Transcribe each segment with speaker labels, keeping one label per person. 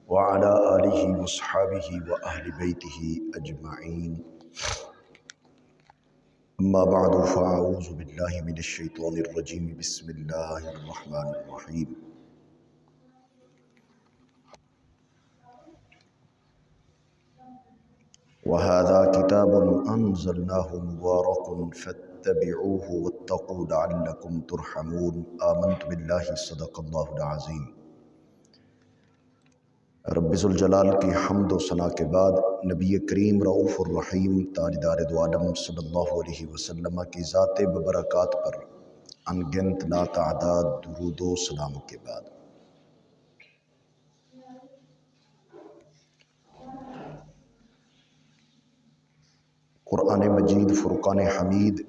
Speaker 1: وعلى آلہ وصحابہ وأہل بیتہ اجمعین، اما بعد فاعوذ باللہ من الشیطان الرجیم، بسم اللہ الرحمن الرحیم۔ وَهَذَا كِتَابٌ أَنزَلْنَاهُ مُبَارَكٌ فَاتَّبِعُوهُ وَاتَّقُوا لَعَلَّكُمْ تُرْحَمُونَ۔ آمنت باللہ صدق اللہ العظیم۔ رب ذوالجلال کی حمد و ثنا کے بعد نبی کریم رؤوف الرحیم تاجدار دو عالم صلی اللہ علیہ وسلم کی ذات ببرکات پر انگنت لا تعداد درود و سلام کے بعد قرآن مجید فرقان حمید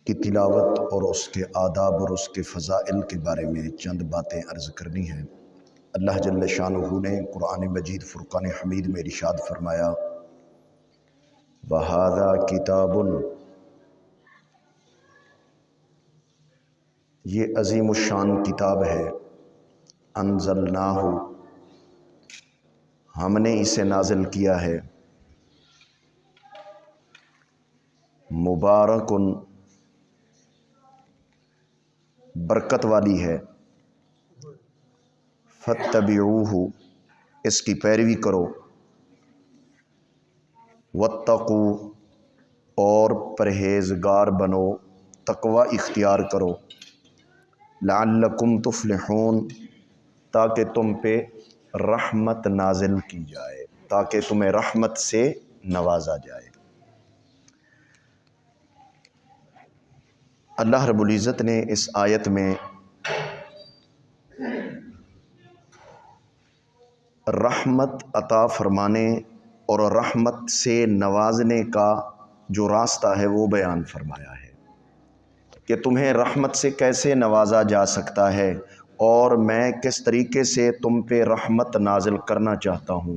Speaker 1: کی تلاوت اور اس کے آداب اور اس کے فضائل کے بارے میں چند باتیں عرض کرنی ہیں۔ اللہ جل شانہ نے قرآن مجید فرقان حمید میں ارشاد فرمایا، وَهَذَا کتاب، یہ عظیم الشان کتاب ہے، انزلناہ، ہم نے اسے نازل کیا ہے، مبارکن، برکت والی ہے، فاتبعوہ، اس کی پیروی کرو، واتقوا، اور پرہیزگار بنو، تقوی اختیار کرو، لعلکم تفلحون، تاکہ تم پہ رحمت نازل کی جائے، تاکہ تمہیں رحمت سے نوازا جائے۔ اللہ رب العزت نے اس آیت میں رحمت عطا فرمانے اور رحمت سے نوازنے کا جو راستہ ہے وہ بیان فرمایا ہے کہ تمہیں رحمت سے کیسے نوازا جا سکتا ہے اور میں کس طریقے سے تم پہ رحمت نازل کرنا چاہتا ہوں۔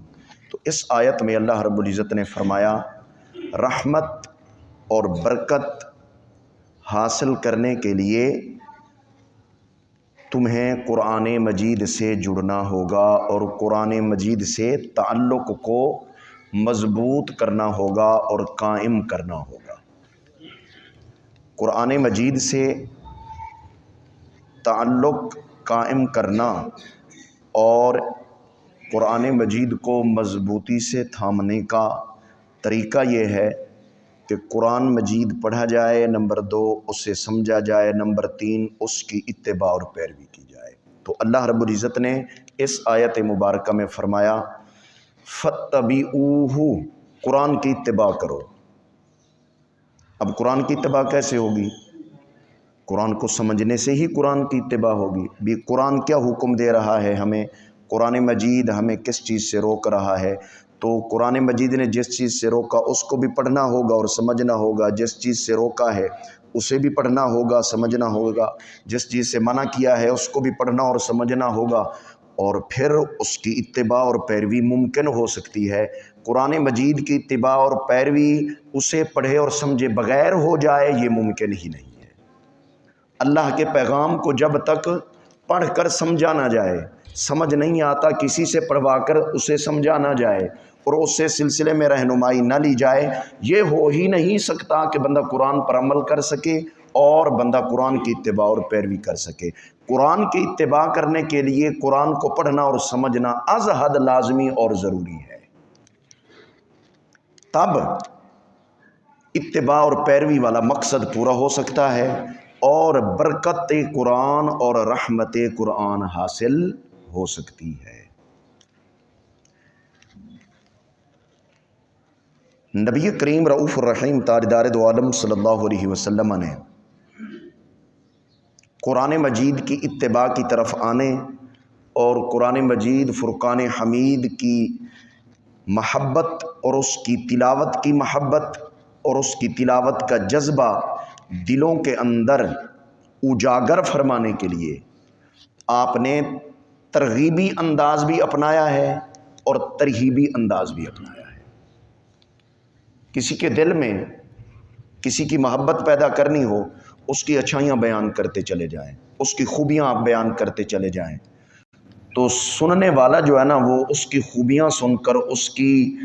Speaker 1: تو اس آیت میں اللہ رب العزت نے فرمایا رحمت اور برکت حاصل کرنے کے لیے تمہیں قرآن مجید سے جڑنا ہوگا اور قرآن مجید سے تعلق کو مضبوط کرنا ہوگا اور قائم کرنا ہوگا۔ قرآن مجید سے تعلق قائم کرنا اور قرآن مجید کو مضبوطی سے تھامنے کا طریقہ یہ ہے کہ قرآن مجید پڑھا جائے، نمبر 2 اسے سمجھا جائے، نمبر 3 اس کی اتباع اور پیروی کی جائے۔ تو اللہ رب العزت نے اس آیت مبارکہ میں فرمایا فَاتَّبِعُوهُ، قرآن کی اتباع کرو۔ اب قرآن کی اتباع کیسے ہوگی؟ قرآن کو سمجھنے سے ہی قرآن کی اتباع ہوگی۔ بھی قرآن کیا حکم دے رہا ہے ہمیں، قرآن مجید ہمیں کس چیز سے روک رہا ہے، تو قرآن مجید نے جس چیز سے روکا اس کو بھی پڑھنا ہوگا اور سمجھنا ہوگا، جس چیز سے روکا ہے اسے بھی پڑھنا ہوگا، سمجھنا ہوگا، جس چیز سے منع کیا ہے اس کو بھی پڑھنا اور سمجھنا ہوگا، اور پھر اس کی اتباع اور پیروی ممکن ہو سکتی ہے۔ قرآن مجید کی اتباع اور پیروی اسے پڑھے اور سمجھے بغیر ہو جائے یہ ممکن ہی نہیں ہے۔ اللہ کے پیغام کو جب تک پڑھ کر سمجھا نہ جائے، سمجھ نہیں آتا کسی سے پڑھوا کر اسے سمجھا نہ جائے اور اس سے سلسلے میں رہنمائی نہ لی جائے، یہ ہو ہی نہیں سکتا کہ بندہ قرآن پر عمل کر سکے اور بندہ قرآن کی اتباع اور پیروی کر سکے۔ قرآن کی اتباع کرنے کے لیے قرآن کو پڑھنا اور سمجھنا از حد لازمی اور ضروری ہے، تب اتباع اور پیروی والا مقصد پورا ہو سکتا ہے اور برکت قرآن اور رحمت قرآن حاصل ہو سکتی ہے۔ نبی کریم رؤوف الرحیم تاجدار دو عالم صلی اللہ علیہ وسلم نے قرآن مجید کی اتباع کی طرف آنے اور قرآن مجید فرقان حمید کی محبت اور اس کی تلاوت کی محبت اور اس کی تلاوت کا جذبہ دلوں کے اندر اجاگر فرمانے کے لیے آپ نے ترغیبی انداز بھی اپنایا ہے اور ترہیبی انداز بھی اپنایا ہے۔ کسی کے دل میں کسی کی محبت پیدا کرنی ہو، اس کی اچھائیاں بیان کرتے چلے جائیں، اس کی خوبیاں آپ بیان کرتے چلے جائیں، تو سننے والا جو ہے نا وہ اس کی خوبیاں سن کر، اس کی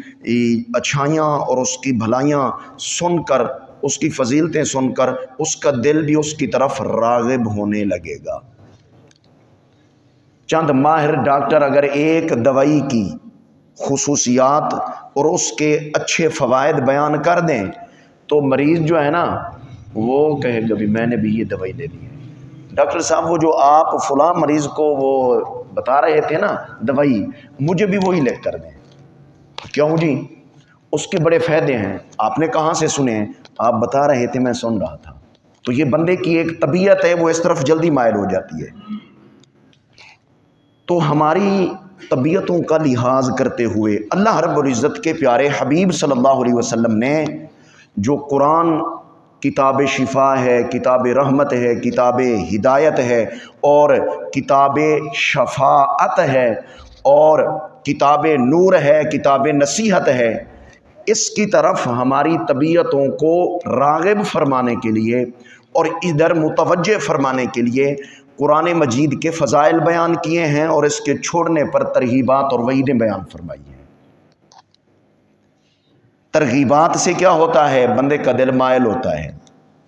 Speaker 1: اچھائیاں اور اس کی بھلائیاں سن کر، اس کی فضیلتیں سن کر، اس کا دل بھی اس کی طرف راغب ہونے لگے گا۔ چند ماہر ڈاکٹر اگر ایک دوائی کی خصوصیات اور اس کے اچھے فوائد بیان کر دیں تو مریض جو ہے نا وہ کہے گا بھی میں نے بھی یہ دوائی لے لی ہے۔ ڈاکٹر صاحب وہ جو آپ فلاں مریض کو وہ بتا رہے تھے نا دوائی، مجھے بھی وہی لکھ کر دیں۔ کیوں جی؟ اس کے بڑے فائدے ہیں۔ آپ نے کہاں سے سنے ہیں؟ آپ بتا رہے تھے، میں سن رہا تھا۔ تو یہ بندے کی ایک طبیعت ہے، وہ اس طرف جلدی مائل ہو جاتی ہے۔ تو ہماری طبیعتوں کا لحاظ کرتے ہوئے اللہ رب العزت کے پیارے حبیب صلی اللہ علیہ وسلم نے جو قرآن کتاب شفا ہے، کتاب رحمت ہے، کتاب ہدایت ہے، اور کتاب شفاعت ہے، اور کتاب نور ہے، کتاب نصیحت ہے، اس کی طرف ہماری طبیعتوں کو راغب فرمانے کے لیے اور ادھر متوجہ فرمانے کے لیے قرآن مجید کے فضائل بیان کیے ہیں، اور اس کے چھوڑنے پر ترغیبات اور وعیدیں بیان فرمائی ہیں۔ ترغیبات سے کیا ہوتا ہے؟ بندے کا دل مائل ہوتا ہے،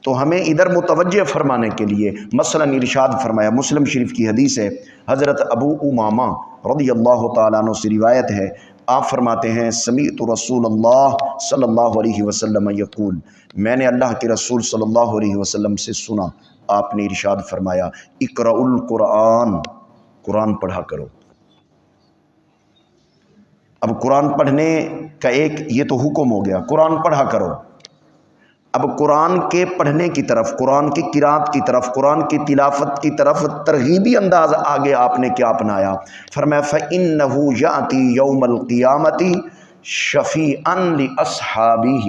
Speaker 1: تو ہمیں ادھر متوجہ فرمانے کے لیے مثلا ارشاد فرمایا، مسلم شریف کی حدیث ہے، حضرت ابو امامہ رضی اللہ تعالیٰ عنہ سے روایت ہے، آپ فرماتے ہیں سمیعت رسول اللہ صلی اللہ علیہ وسلم یقول، میں نے اللہ کے رسول صلی اللہ علیہ وسلم سے سنا، آپ نے ارشاد فرمایا اقرأ القرآن، قرآن پڑھا کرو۔ اب قرآن پڑھنے کا ایک یہ تو حکم ہو گیا، قرآن پڑھا کرو۔ اب قرآن کے پڑھنے کی طرف، قرآن کی قرات کی طرف، قرآن کی تلاوت کی طرف ترغیبی انداز آگے آپ نے کیا اپنایا؟ فرمایا فَإِنَّهُ يَأْتِي يَوْمَ الْقِيَامَةِ شَفِيعًا لِأَصْحَابِهِ،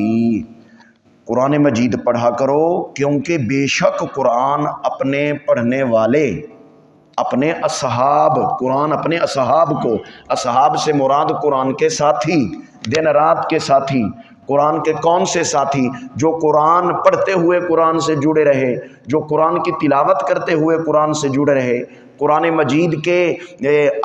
Speaker 1: قرآن مجید پڑھا کرو، کیونکہ بے شک قرآن اپنے پڑھنے والے، اپنے اصحاب، قرآن اپنے اصحاب کو، اصحاب سے مراد قرآن کے ساتھی، دن رات کے ساتھی، قرآن کے کون سے ساتھی؟ جو قرآن پڑھتے ہوئے قرآن سے جڑے رہے، جو قرآن کی تلاوت کرتے ہوئے قرآن سے جڑے رہے، قرآن مجید کے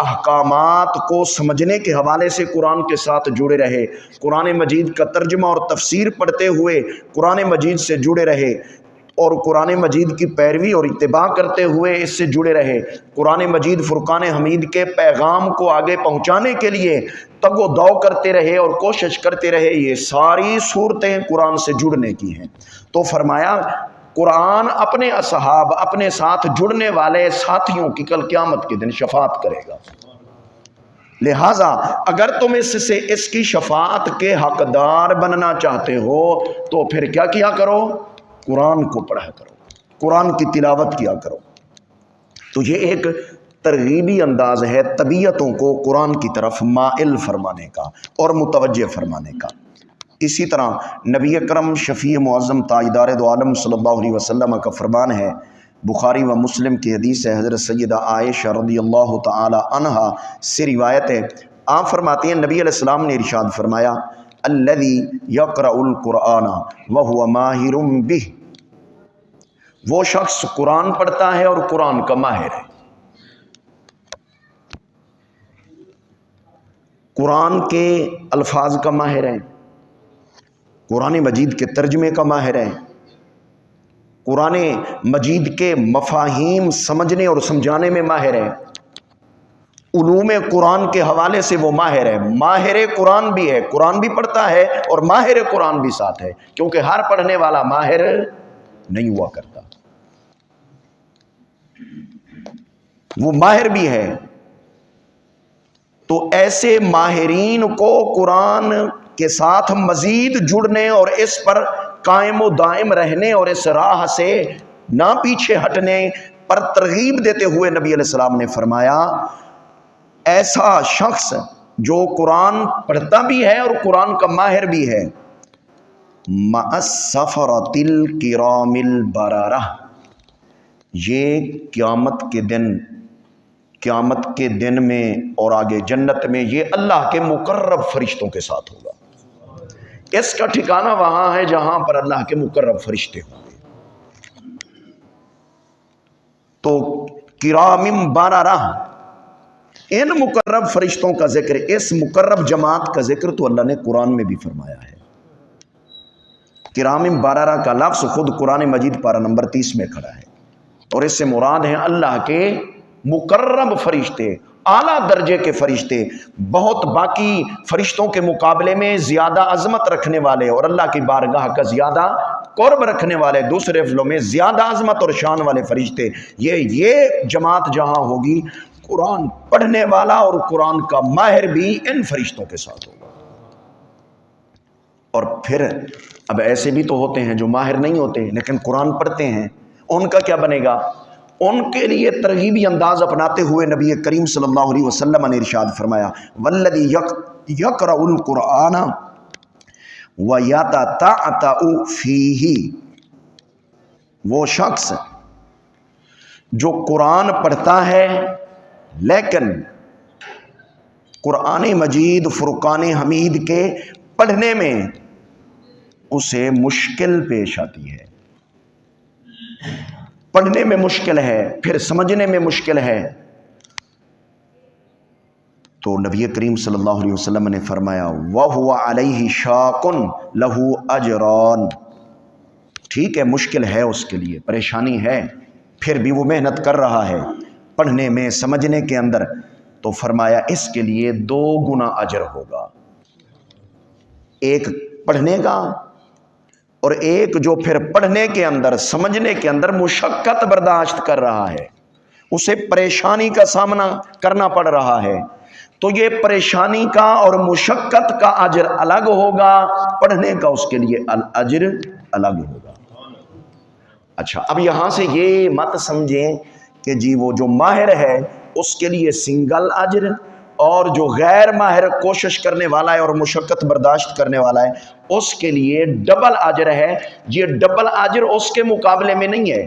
Speaker 1: احکامات کو سمجھنے کے حوالے سے قرآن کے ساتھ جڑے رہے، قرآن مجید کا ترجمہ اور تفسیر پڑھتے ہوئے قرآن مجید سے جڑے رہے، اور قرآن مجید کی پیروی اور اتباع کرتے ہوئے اس سے جڑے رہے، قرآن مجید فرقان حمید کے پیغام کو آگے پہنچانے کے لیے تگ و دو کرتے رہے اور کوشش کرتے رہے، یہ ساری صورتیں قرآن سے جڑنے کی ہیں۔ تو فرمایا قرآن اپنے اصحاب، اپنے ساتھ جڑنے والے ساتھیوں کی کل قیامت کے دن شفاعت کرے گا۔ لہٰذا اگر تم اس کی شفاعت کے حقدار بننا چاہتے ہو تو پھر کیا کیا کرو؟ قرآن کو پڑھا کرو، قرآن کی تلاوت کیا کرو۔ تو یہ ایک ترغیبی انداز ہے طبیعتوں کو قرآن کی طرف مائل فرمانے کا اور متوجہ فرمانے کا۔ اسی طرح نبی اکرم شفیع معظم تاجدار دو عالم صلی اللہ علیہ وسلم کا فرمان ہے، بخاری و مسلم کی حدیث ہے، حضرت سیدہ عائشہ رضی اللہ تعالی عنہا سے روایت ہے، آپ فرماتی ہیں نبی علیہ السلام نے ارشاد فرمایا الذی یقرأ القرآن وہو ماہر بہ، وہ شخص قرآن پڑھتا ہے اور قرآن کا ماہر ہے، قرآن کے الفاظ کا ماہر ہے، قرآن مجید کے ترجمے کا ماہر ہے، قرآن مجید کے مفاہیم سمجھنے اور سمجھانے میں ماہر ہے، علوم قرآن کے حوالے سے وہ ماہر ہے، ماہر قرآن بھی ہے، قرآن بھی پڑھتا ہے اور ماہر قرآن بھی ساتھ ہے، کیونکہ ہر پڑھنے والا ماہر نہیں ہوا کرتا، وہ ماہر بھی ہے۔ تو ایسے ماہرین کو قرآن کے ساتھ مزید جڑنے اور اس پر قائم و دائم رہنے اور اس راہ سے نہ پیچھے ہٹنے پر ترغیب دیتے ہوئے نبی علیہ السلام نے فرمایا ایسا شخص جو قرآن پڑھتا بھی ہے اور قرآن کا ماہر بھی ہے، مع السفرۃ الکرام البررہ، یہ قیامت کے دن میں اور آگے جنت میں یہ اللہ کے مقرب فرشتوں کے ساتھ ہوگا۔ اس کا ٹھکانہ وہاں ہے جہاں پر اللہ کے مقرب فرشتے ہوں گے۔ تو کرام بررہ، ان مقرب فرشتوں کا ذکر، اس مقرب جماعت کا ذکر تو اللہ نے قرآن میں بھی فرمایا ہے۔ کرام بررہ کا لفظ خود قرآن مجید پارہ نمبر 30 میں کھڑا ہے، اور اس سے مراد ہیں اللہ کے مقرب فرشتے، اعلیٰ درجے کے فرشتے، بہت باقی فرشتوں کے مقابلے میں زیادہ عظمت رکھنے والے اور اللہ کی بارگاہ کا زیادہ قرب رکھنے والے، دوسرے لفظوں میں زیادہ عظمت اور شان والے فرشتے۔ یہ جماعت جہاں ہوگی، قرآن پڑھنے والا اور قرآن کا ماہر بھی ان فرشتوں کے ساتھ ہوگا۔ اور پھر اب ایسے بھی تو ہوتے ہیں جو ماہر نہیں ہوتے لیکن قرآن پڑھتے ہیں، ان کا کیا بنے گا؟ ان کے لیے ترغیبی انداز اپناتے ہوئے نبی کریم صلی اللہ علیہ وسلم نے ارشاد فرمایا، والذی یقرأ القرآن ویتتعتع فیہ، وہ شخص جو قرآن پڑھتا ہے لیکن قرآن مجید فرقان حمید کے پڑھنے میں اسے مشکل پیش آتی ہے، پڑھنے میں مشکل ہے، پھر سمجھنے میں مشکل ہے، تو نبی کریم صلی اللہ علیہ وسلم نے فرمایا وَهُوَ عَلَيْهِ شَاقٌ لَهُ أَجْرَانِ، ٹھیک ہے مشکل ہے اس کے لیے، پریشانی ہے، پھر بھی وہ محنت کر رہا ہے پڑھنے میں سمجھنے کے اندر، تو فرمایا اس کے لیے 2 گنا اجر ہوگا، ایک پڑھنے کا اور ایک جو پھر پڑھنے کے اندر سمجھنے کے اندر مشقت برداشت کر رہا ہے، اسے پریشانی کا سامنا کرنا پڑ رہا ہے، تو یہ پریشانی کا اور مشقت کا اجر الگ ہوگا، پڑھنے کا اس کے لیے اجر الگ ہوگا۔ اچھا، اب یہاں سے یہ مت سمجھیں کہ جی وہ جو ماہر ہے اس کے لیے سنگل اجر، اور جو غیر ماہر کوشش کرنے والا ہے اور مشقت برداشت کرنے والا ہے اس کے لیے ڈبل اجر ہے۔ یہ ڈبل اجر اس کے مقابلے میں نہیں ہے،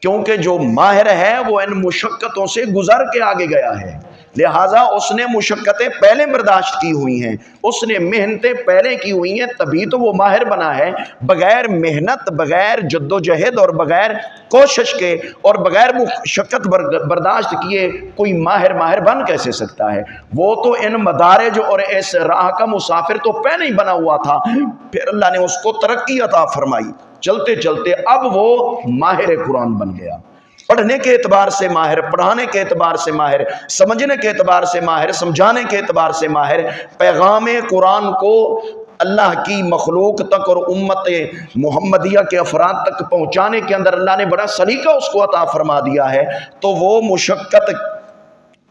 Speaker 1: کیونکہ جو ماہر ہے وہ ان مشقتوں سے گزر کے آگے گیا ہے، لہٰذا اس نے مشقتیں پہلے برداشت کی ہوئی ہیں، اس نے محنتیں پہلے کی ہوئی ہیں، تبھی تو وہ ماہر بنا ہے۔ بغیر محنت، بغیر جد و جہد اور بغیر کوشش کے اور بغیر مشقت برداشت کیے کوئی ماہر بن کیسے سکتا ہے؟ وہ تو ان مدارج اور اس راہ کا مسافر تو پہلے ہی بنا ہوا تھا، پھر اللہ نے اس کو ترقی عطا فرمائی، چلتے چلتے اب وہ ماہر قرآن بن گیا، پڑھنے کے اعتبار سے ماہر، پڑھانے کے اعتبار سے ماہر، سمجھنے کے اعتبار سے ماہر، سمجھانے کے اعتبار سے ماہر، پیغام قرآن کو اللہ کی مخلوق تک اور امت محمدیہ کے افراد تک پہنچانے کے اندر اللہ نے بڑا سلیقہ اس کو عطا فرما دیا ہے، تو وہ مشقت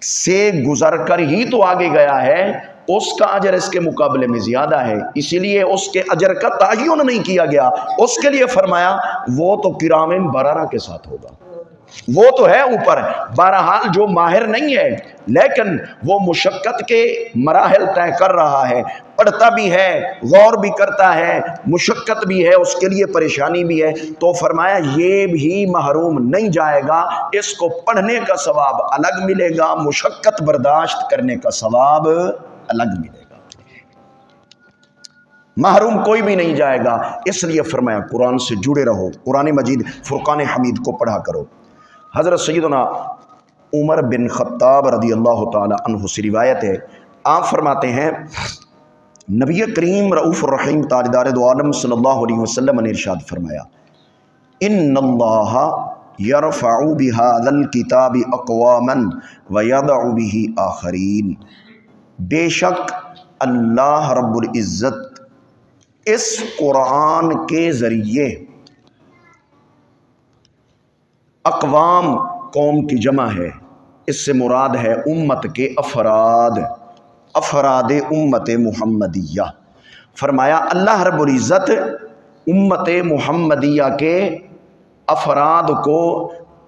Speaker 1: سے گزر کر ہی تو آگے گیا ہے، اس کا اجر اس کے مقابلے میں زیادہ ہے، اسی لیے اس کے اجر کا تعین نہیں کیا گیا، اس کے لیے فرمایا وہ تو کرام بررہ کے ساتھ ہوگا، وہ تو ہے اوپر۔ بہرحال جو ماہر نہیں ہے لیکن وہ مشقت کے مراحل طے کر رہا ہے، پڑھتا بھی ہے، غور بھی کرتا ہے، مشقت بھی ہے، اس کے لیے پریشانی بھی ہے، تو فرمایا یہ بھی محروم نہیں جائے گا، اس کو پڑھنے کا ثواب الگ ملے گا، مشقت برداشت کرنے کا ثواب الگ ملے گا، محروم کوئی بھی نہیں جائے گا۔ اس لیے فرمایا قرآن سے جڑے رہو، قرآن مجید فرقان حمید کو پڑھا کرو۔ حضرت سیدنا عمر بن خطاب رضی اللہ تعالی عنہ سے روایت ہے، آپ فرماتے ہیں نبی کریم رؤوف الرحیم تاجدار دو عالم صلی اللہ علیہ وسلم نے ارشاد فرمایا، ان اللہ یرفع بہذا الکتاب اقواما ویضع بہ آخرین، بے شک اللہ رب العزت اس قرآن کے ذریعے اقوام قوم کی جمع ہے، اس سے مراد ہے امت کے افراد امت محمدیہ۔ فرمایا اللہ رب العزت امت محمدیہ کے افراد کو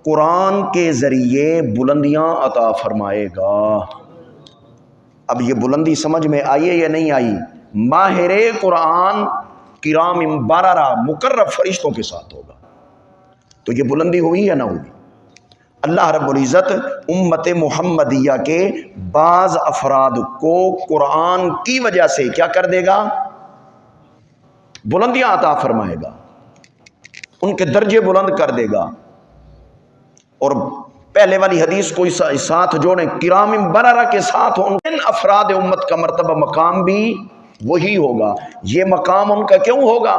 Speaker 1: قرآن کے ذریعے بلندیاں عطا فرمائے گا۔ اب یہ بلندی سمجھ میں آئیے یا نہیں آئی؟ ماہر قرآن کرام بررہ مقرب فرشتوں کے ساتھ ہوگا، تو یہ بلندی ہوئی یا نہ ہوئی؟ اللہ رب العزت امت محمدیہ کے بعض افراد کو قرآن کی وجہ سے کیا کر دے گا؟ بلندیاں عطا فرمائے گا، ان کے درجے بلند کر دے گا، اور پہلے والی حدیث کو ساتھ جوڑیں، کرام بررہ کے ساتھ ہوں، ان افراد امت کا مرتبہ مقام بھی وہی ہوگا۔ یہ مقام ان کا کیوں ہوگا؟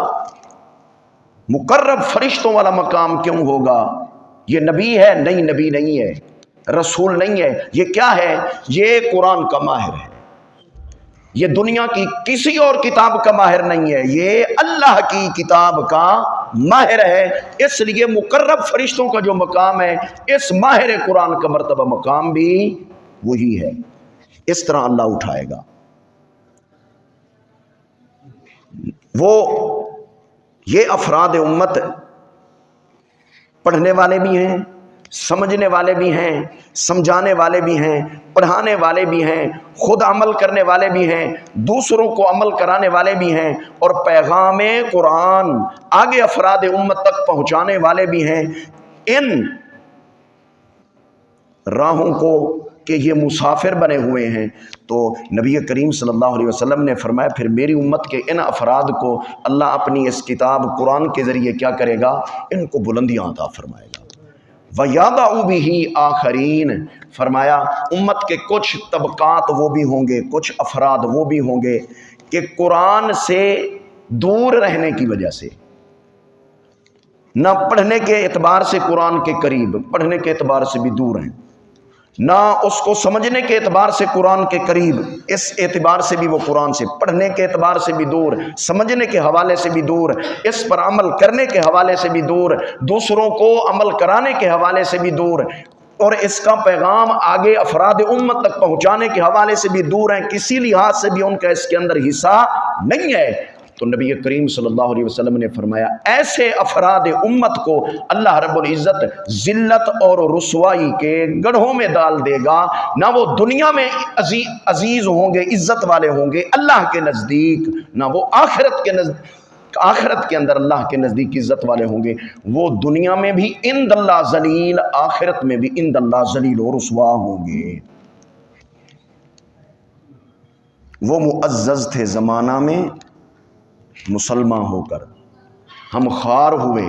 Speaker 1: مقرب فرشتوں والا مقام کیوں ہوگا؟ یہ نبی ہے؟ نہیں، نبی نہیں ہے، رسول نہیں ہے۔ یہ کیا ہے؟ یہ قرآن کا ماہر ہے، یہ دنیا کی کسی اور کتاب کا ماہر نہیں ہے، یہ اللہ کی کتاب کا ماہر ہے۔ اس لیے مقرب فرشتوں کا جو مقام ہے، اس ماہر قرآن کا مرتبہ مقام بھی وہی ہے۔ اس طرح اللہ اٹھائے گا۔ وہ یہ افراد امت پڑھنے والے بھی ہیں، سمجھنے والے بھی ہیں، سمجھانے والے بھی ہیں، پڑھانے والے بھی ہیں، خود عمل کرنے والے بھی ہیں، دوسروں کو عمل کرانے والے بھی ہیں، اور پیغام قرآن آگے افراد امت تک پہنچانے والے بھی ہیں۔ ان راہوں کو کہ یہ مسافر بنے ہوئے ہیں، تو نبی کریم صلی اللہ علیہ وسلم نے فرمایا پھر میری امت کے ان افراد کو اللہ اپنی اس کتاب قرآن کے ذریعے کیا کرے گا؟ ان کو بلندیاں عطا فرمائے گا۔ وَيَضَعُ بِهِ آخَرِينَ، فرمایا امت کے کچھ طبقات وہ بھی ہوں گے، کچھ افراد وہ بھی ہوں گے کہ قرآن سے دور رہنے کی وجہ سے، نہ پڑھنے کے اعتبار سے قرآن کے قریب، پڑھنے کے اعتبار سے بھی دور ہیں، نہ اس کو سمجھنے کے اعتبار سے قرآن کے قریب، اس اعتبار سے بھی وہ قرآن سے، پڑھنے کے اعتبار سے بھی دور، سمجھنے کے حوالے سے بھی دور، اس پر عمل کرنے کے حوالے سے بھی دور، دوسروں کو عمل کرانے کے حوالے سے بھی دور، اور اس کا پیغام آگے افراد امت تک پہنچانے کے حوالے سے بھی دور ہیں، کسی لحاظ سے بھی ان کا اس کے اندر حصہ نہیں ہے۔ تو نبی کریم صلی اللہ علیہ وسلم نے فرمایا ایسے افراد امت کو اللہ رب العزت ذلت اور رسوائی کے گڑھوں میں ڈال دے گا، نہ وہ دنیا میں عزیز ہوں گے، عزت والے ہوں گے اللہ کے نزدیک، نہ وہ آخرت کے اندر اللہ کے نزدیک عزت والے ہوں گے۔ وہ دنیا میں بھی عند اللہ ذلیل، آخرت میں بھی عند اللہ ذلیل و رسوا ہوں گے۔ وہ معزز تھے زمانہ میں مسلمان ہو کر، ہم خوار ہوئے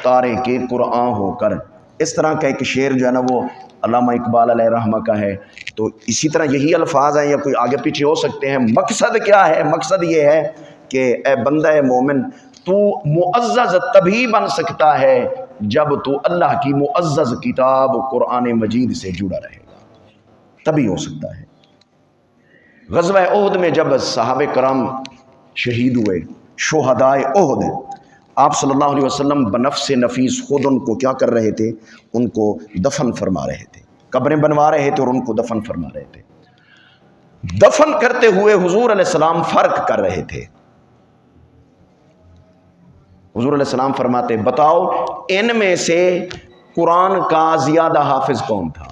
Speaker 1: تارے کے قرآن ہو کر۔ اس طرح کا ایک شعر جو ہے نا وہ علامہ اقبال علیہ رحمہ کا ہے۔ تو اسی طرح یہی الفاظ ہیں یا کوئی آگے پیچھے ہو سکتے ہیں۔ مقصد کیا ہے؟ مقصد یہ ہے کہ اے بندہ مومن، تو معزز تبھی بن سکتا ہے جب تو اللہ کی معزز کتاب قرآن مجید سے جڑا رہے گا، تبھی ہو سکتا ہے۔ غزوہ احد میں جب صحابہ کرام شہید ہوئے، شہدائے احد، آپ صلی اللہ علیہ وسلم بنفس نفیس خود ان کو کیا کر رہے تھے؟ ان کو دفن فرما رہے تھے، قبریں بنوا رہے تھے اور ان کو دفن فرما رہے تھے۔ دفن کرتے ہوئے حضور علیہ السلام فرق کر رہے تھے۔ حضور علیہ السلام فرماتے بتاؤ ان میں سے قرآن کا زیادہ حافظ کون تھا؟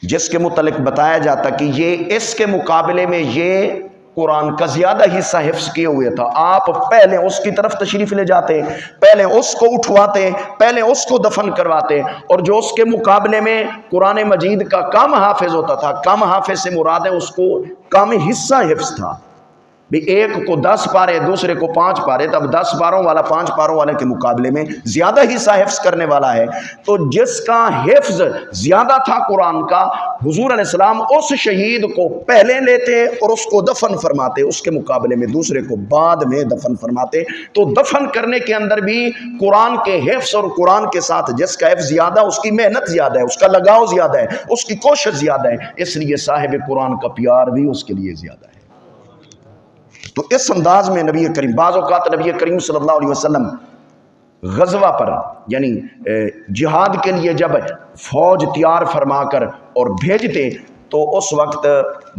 Speaker 1: جس کے متعلق بتایا جاتا کہ یہ اس کے مقابلے میں یہ قرآن کا زیادہ حصہ حفظ کیے ہوئے تھا، آپ پہلے اس کی طرف تشریف لے جاتے، پہلے اس کو اٹھواتے، پہلے اس کو دفن کرواتے، اور جو اس کے مقابلے میں قرآن مجید کا کم حافظ ہوتا تھا، کم حافظ سے مراد ہے اس کو کم حصہ حفظ تھا، بھی ایک کو 10 پارے دوسرے کو 5 پارے، تب 10 پاروں والا 5 پاروں والے کے مقابلے میں زیادہ حصہ حفظ کرنے والا ہے۔ تو جس کا حفظ زیادہ تھا قرآن کا، حضور علیہ السلام اس شہید کو پہلے لیتے اور اس کو دفن فرماتے، اس کے مقابلے میں دوسرے کو بعد میں دفن فرماتے۔ تو دفن کرنے کے اندر بھی قرآن کے حفظ اور قرآن کے ساتھ جس کا حفظ زیادہ، اس کی محنت زیادہ ہے، اس کا لگاؤ زیادہ ہے، اس کی کوشش زیادہ ہے، اس لیے صاحب قرآن کا پیار بھی اس کے لیے زیادہ ہے۔ تو اس انداز میں نبی کریم، بعض اوقات نبی کریم صلی اللہ علیہ وسلم غزوہ پر یعنی جہاد کے لیے جب فوج تیار فرما کر اور بھیجتے تو اس وقت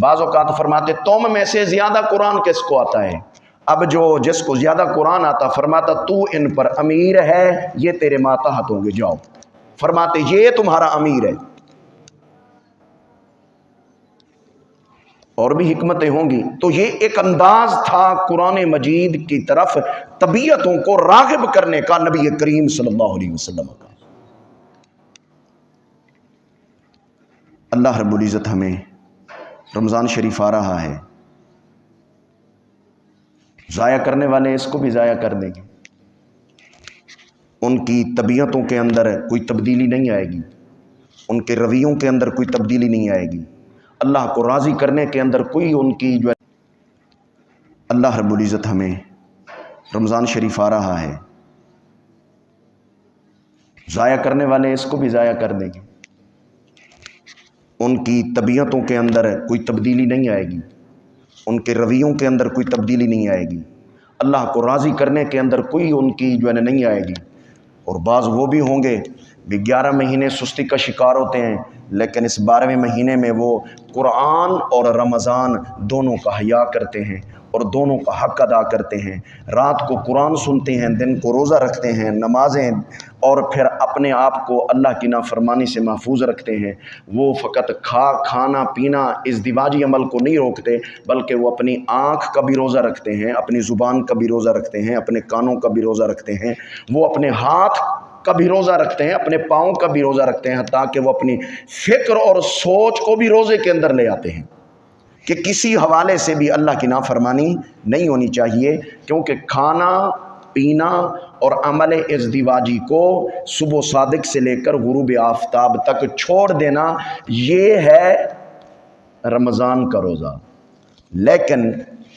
Speaker 1: بعض اوقات فرماتے تم میں سے زیادہ قرآن کس کو آتا ہے؟ اب جو جس کو زیادہ قرآن آتا فرماتا تو ان پر امیر ہے، یہ تیرے ماتحت ہوں گے، جاؤ۔ فرماتے یہ تمہارا امیر ہے۔ اور بھی حکمتیں ہوں گی۔ تو یہ ایک انداز تھا قرآن مجید کی طرف طبیعتوں کو راغب کرنے کا نبی کریم صلی اللہ علیہ وسلم کا۔ اللہ رب العزت ہمیں، رمضان شریف آ رہا ہے، ضائع کرنے والے اس کو بھی ضائع کر دیں گے، ان کی طبیعتوں کے اندر کوئی تبدیلی نہیں آئے گی، ان کے رویوں کے اندر کوئی تبدیلی نہیں آئے گی، اللہ کو راضی کرنے کے اندر کوئی ان کی جو ہے۔ اللہ رب العزت ہمیں، رمضان شریف آ رہا ہے، ضائع کرنے والے اس کو بھی ضائع کر دیں گے، ان کی طبیعتوں کے اندر کوئی تبدیلی نہیں آئے گی، ان کے رویوں کے اندر کوئی تبدیلی نہیں آئے گی، اللہ کو راضی کرنے کے اندر کوئی ان کی جو ہے نہیں آئے گی۔ اور بعض وہ بھی ہوں گے بھی 11 مہینے سستی کا شکار ہوتے ہیں، لیکن اس 12ویں مہینے میں وہ قرآن اور رمضان دونوں کا حیا کرتے ہیں اور دونوں کا حق ادا کرتے ہیں، رات کو قرآن سنتے ہیں، دن کو روزہ رکھتے ہیں، نمازیں، اور پھر اپنے آپ کو اللہ کی نافرمانی سے محفوظ رکھتے ہیں۔ وہ فقط کھانا پینا ازدواجی عمل کو نہیں روکتے، بلکہ وہ اپنی آنکھ کا بھی روزہ رکھتے ہیں، اپنی زبان کا بھی روزہ رکھتے ہیں، اپنے کانوں کا بھی روزہ رکھتے ہیں، وہ اپنے ہاتھ کا بھی روزہ رکھتے ہیں، اپنے پاؤں کا بھی روزہ رکھتے ہیں، تاکہ وہ اپنی فکر اور سوچ کو بھی روزے کے اندر لے آتے ہیں کہ کسی حوالے سے بھی اللہ کی نافرمانی نہیں ہونی چاہیے، کیونکہ کھانا پینا اور عمل ازدواجی کو صبح صادق سے لے کر غروب آفتاب تک چھوڑ دینا، یہ ہے رمضان کا روزہ۔ لیکن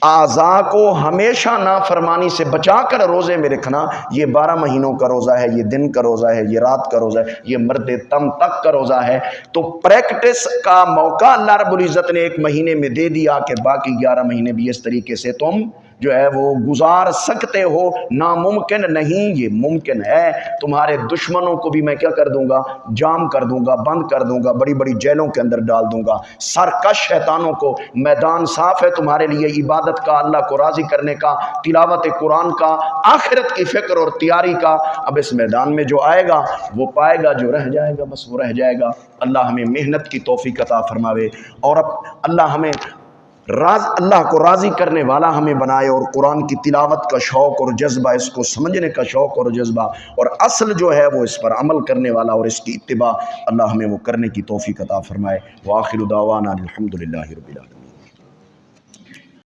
Speaker 1: اعضاء کو ہمیشہ نافرمانی سے بچا کر روزے میں رکھنا، یہ 12 مہینوں کا روزہ ہے، یہ دن کا روزہ ہے، یہ رات کا روزہ ہے، یہ مرد تم تک کا روزہ ہے۔ تو پریکٹس کا موقع اللہ رب العزت نے 1 مہینے میں دے دیا کہ باقی 11 مہینے بھی اس طریقے سے تم جو ہے وہ گزار سکتے ہو۔ ناممکن نہیں، یہ ممکن ہے۔ تمہارے دشمنوں کو بھی میں کیا کر دوں گا؟ جام کر دوں گا، بند کر دوں گا، بڑی بڑی جیلوں کے اندر ڈال دوں گا۔ سرکش شیطانوں کو میدان صاف ہے تمہارے لیے، عبادت کا، اللہ کو راضی کرنے کا، تلاوت قرآن کا، آخرت کی فکر اور تیاری کا۔ اب اس میدان میں جو آئے گا وہ پائے گا، جو رہ جائے گا بس وہ رہ جائے گا۔ اللہ ہمیں محنت کی توفیق عطا فرماوے، اور اب اللہ ہمیں اللہ کو راضی کرنے والا ہمیں بنائے، اور قرآن کی تلاوت کا شوق اور جذبہ، اس کو سمجھنے کا شوق اور جذبہ، اور اصل جو ہے وہ اس پر عمل کرنے والا اور اس کی اتباع، اللہ ہمیں وہ کرنے کی توفیق عطا فرمائے۔ وآخر دعوانا الحمدللہ رب العالمین۔